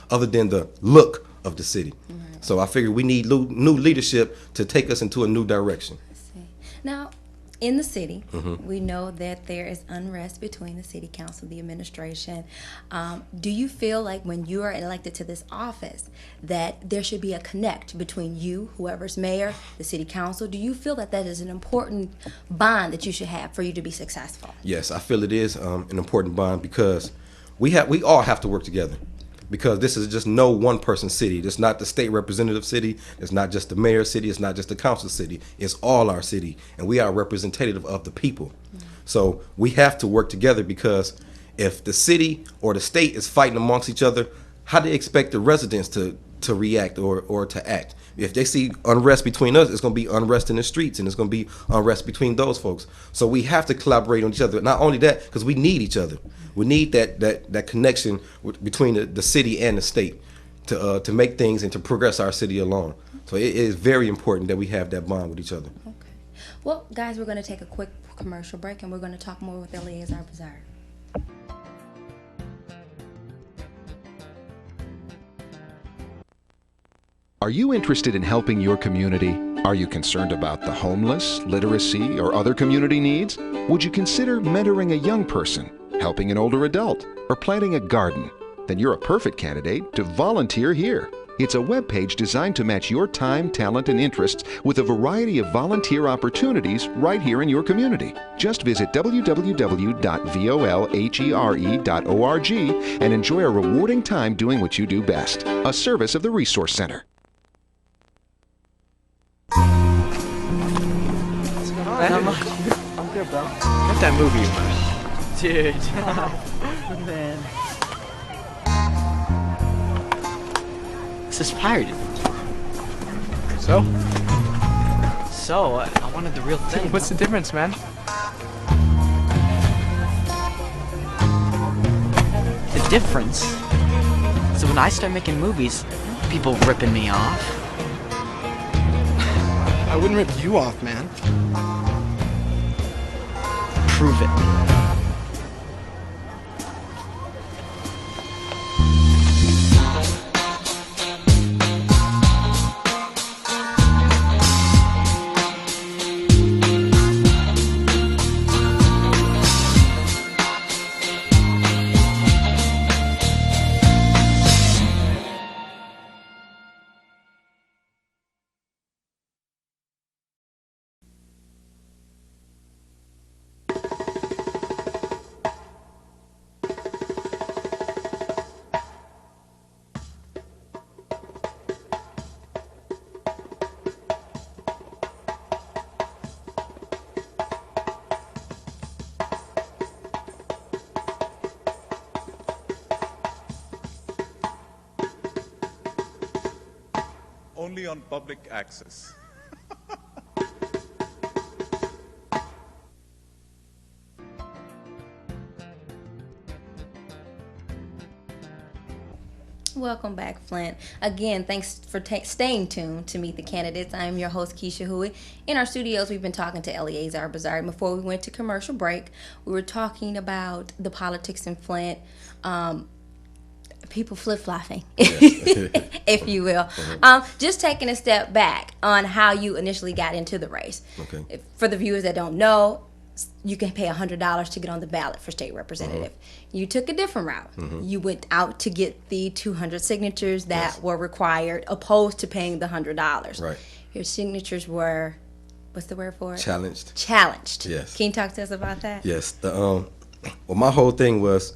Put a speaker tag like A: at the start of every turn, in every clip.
A: other than the look of the city. So I figured we need new leadership to take us into a new direction.
B: I see. Now, in the city, we know that there is unrest between the city council, the administration. Do you feel like when you are elected to this office that there should be a connect between you, whoever's mayor, the city council? Do you feel that that is an important bond that you should have for you to be successful?
A: Yes, I feel it is an important bond because we all have to work together. Because this is just no one person city. It's not the state representative city. It's not just the mayor city. It's not just the council city. It's all our city. And we are representative of the people. So we have to work together because if the city or the state is fighting amongst each other, how do they expect the residents to react or to act? If they see unrest between us, it's going to be unrest in the streets, and it's going to be unrest between those folks. So we have to collaborate on each other. Not only that, because we need each other. We need that connection between the city and the state to make things and to progress our city along. So it is very important that we have that bond with each other.
B: Okay. Well, guys, we're going to take a quick commercial break, and we're going to talk more with Eleazar Barzart.
C: Are you interested in helping your community? Are you concerned about the homeless, literacy, or other community needs? Would you consider mentoring a young person, helping an older adult, or planting a garden? Then you're a perfect candidate to volunteer here. It's a webpage designed to match your time, talent, and interests with a variety of volunteer opportunities right here in your community. Just visit www.volhere.org and enjoy a rewarding time doing what you do best, a service of the Resource Center.
D: Not much. I'm good, bro. Get that movie, man. Dude. Man. This is pirated. So? So, I wanted the real thing.
E: What's the difference, man?
D: The difference? So when I start making movies, people ripping me off.
E: I wouldn't rip you off, man.
D: Prove it.
F: Only on public access.
B: Welcome back, Flint. Again, thanks for staying tuned to Meet the Candidates. I am your host, Kesha Hoey. In our studios, we've been talking to Eleazar Barzart. Before we went to commercial break, we were talking about the politics in Flint. People flip-flopping, if you will. Just taking a step back on how you initially got into the race.
A: Okay.
B: For the viewers that don't know, you can pay $100 to get on the ballot for state representative. You took a different route. You went out to get the 200 signatures that were required, opposed to paying the $100.
A: Right.
B: Your signatures were, what's the word for it?
A: Challenged.
B: Challenged.
A: Yes.
B: Can you talk to us about that?
A: Yes. Well, my whole thing was,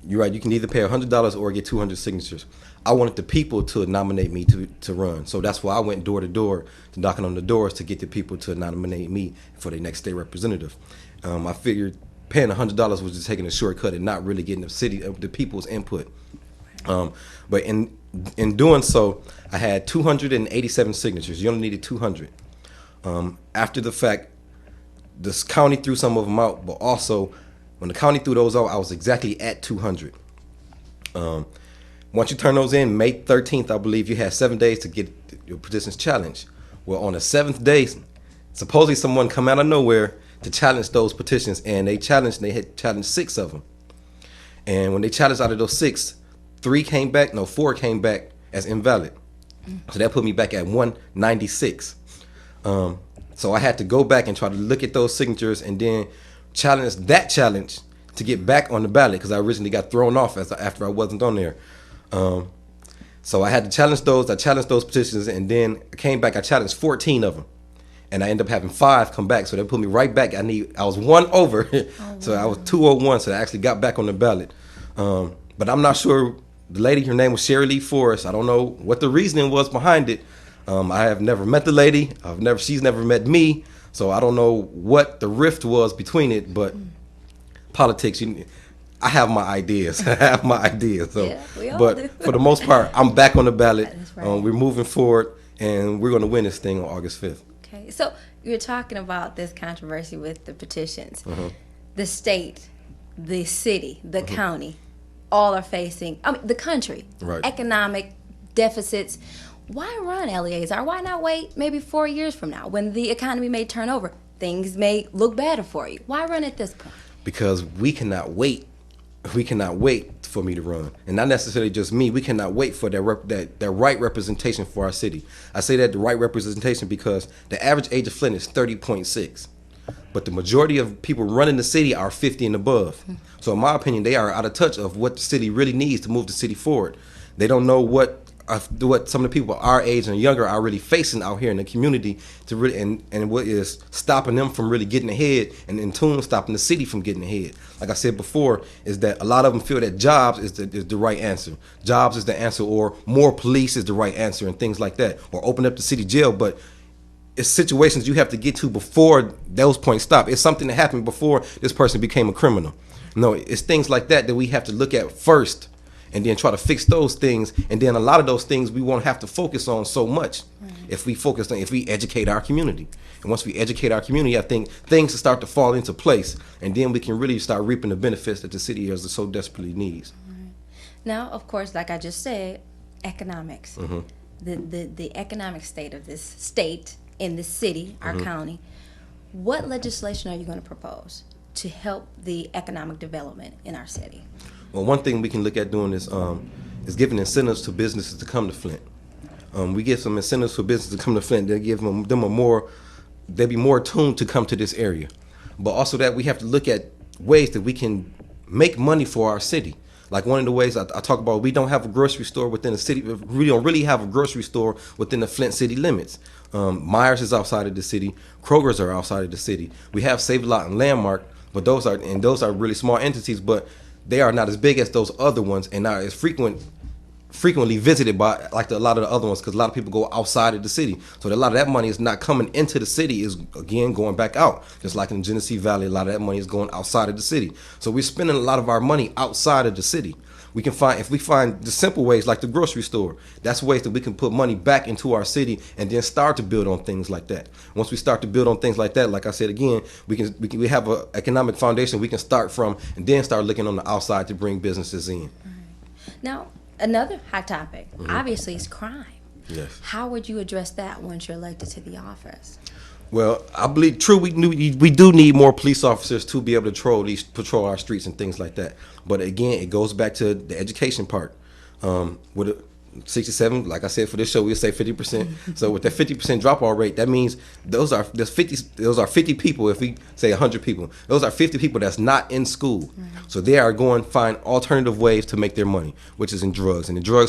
A: you're right, you can either pay $100 or get 200 signatures. I wanted the people to nominate me to run. So that's why I went door to door, to knocking on the doors to get the people to nominate me for the next state representative. I figured paying $100 was just taking a shortcut and not really getting the people's input. But in doing so, I had 287 signatures. You only needed 200. After the fact, this county threw some of them out, but also when the county threw those out, I was exactly at 200. Once you turn those in, May 13th, I believe, you had 7 days to get your petitions challenged. Well, on the 7th day, supposedly someone come out of nowhere to challenge those petitions, and they had challenged 6 of them. And when they challenged out of those 6, 4 came back as invalid. So that put me back at 196. So I had to go back and try to look at those signatures and then challenge to get back on the ballot, because I originally got thrown off after I wasn't on there. So I had to challenge those. I challenged those petitions, and then I came back. I challenged 14 of them, and I ended up having 5 come back. So that put me right back. I was 1 over, so I was 201. So I actually got back on the ballot. But I'm not sure. The lady, her name was Sherry Lee Forrest. I don't know what the reasoning was behind it. I have never met the lady. She's never met me. So I don't know what the rift was between it. But politics, I have my ideas. So,
B: yeah, we all
A: but
B: do.
A: for the most part, I'm back on the ballot.
B: That's right.
A: We're moving forward, and we're going to win this thing on August 5th.
B: Okay, so you're talking about this controversy with the petitions.
A: Mm-hmm.
B: The state, the city, the county, all are facing, the country,
A: Right.
B: economic deficits. Why run, Eleazar? Why not wait maybe 4 years from now when the economy may turn over? Things may look better for you. Why run at this point?
A: Because we cannot wait. We cannot wait for me to run, and not necessarily just me. We cannot wait for that right representation for our city. I say that the right representation because the average age of Flint is 30.6, but the majority of people running the city are 50 and above. So in my opinion, they are out of touch of what the city really needs to move the city forward. They don't know what some of the people our age and younger are really facing out here in the community to really and what is stopping them from really getting ahead, and in turn stopping the city from getting ahead. Like I said before, is that a lot of them feel that jobs is the right answer. Jobs is the answer, or more police is the right answer, and things like that, or open up the city jail. But it's situations you have to get to before those points stop. It's something that happened before this person became a criminal. No, it's things like that we have to look at first, and then try to fix those things. And then a lot of those things we won't have to focus on so much if we educate our community. And once we educate our community, I think things will start to fall into place, and then we can really start reaping the benefits that the city has so desperately needs.
B: Now, of course, like I just said, economics. The economic state of this state, in this city, our county. What legislation are you going to propose to help the economic development in our city?
A: Well, one thing we can look at doing is giving incentives to businesses to come to Flint. We give some incentives for businesses to come to Flint. They give them they'll be more tuned to come to this area. But also that we have to look at ways that we can make money for our city. Like one of the ways I talk about, we don't have a grocery store within the city. We don't really have a grocery store within the Flint city limits. Myers is outside of the city. Kroger's are outside of the city. We have Save a Lot and Landmark, but those are really small entities, but they are not as big as those other ones, and not as frequently visited by like a lot of the other ones, because a lot of people go outside of the city. So a lot of that money is not coming into the city, is again going back out. Just like in the Genesee Valley, a lot of that money is going outside of the city. So we're spending a lot of our money outside of the city. If we find the simple ways like the grocery store, that's ways that we can put money back into our city and then start to build on things like that. Once we start to build on things like that, like I said again, we have an economic foundation we can start from, and then start looking on the outside to bring businesses in.
B: Now, another hot topic, obviously, is crime.
A: Yes.
B: How would you address that once you're elected to the office?
A: Well, I believe we do need more police officers to be able to patrol our streets and things like that. But again, it goes back to the education part. With a 67, like I said, for this show, we'll say 50%. So with that 50% dropout rate, that means those are 50 people. If we say 100 people, those are 50 people that's not in school. So they are going to find alternative ways to make their money, which is in drugs. And the drugs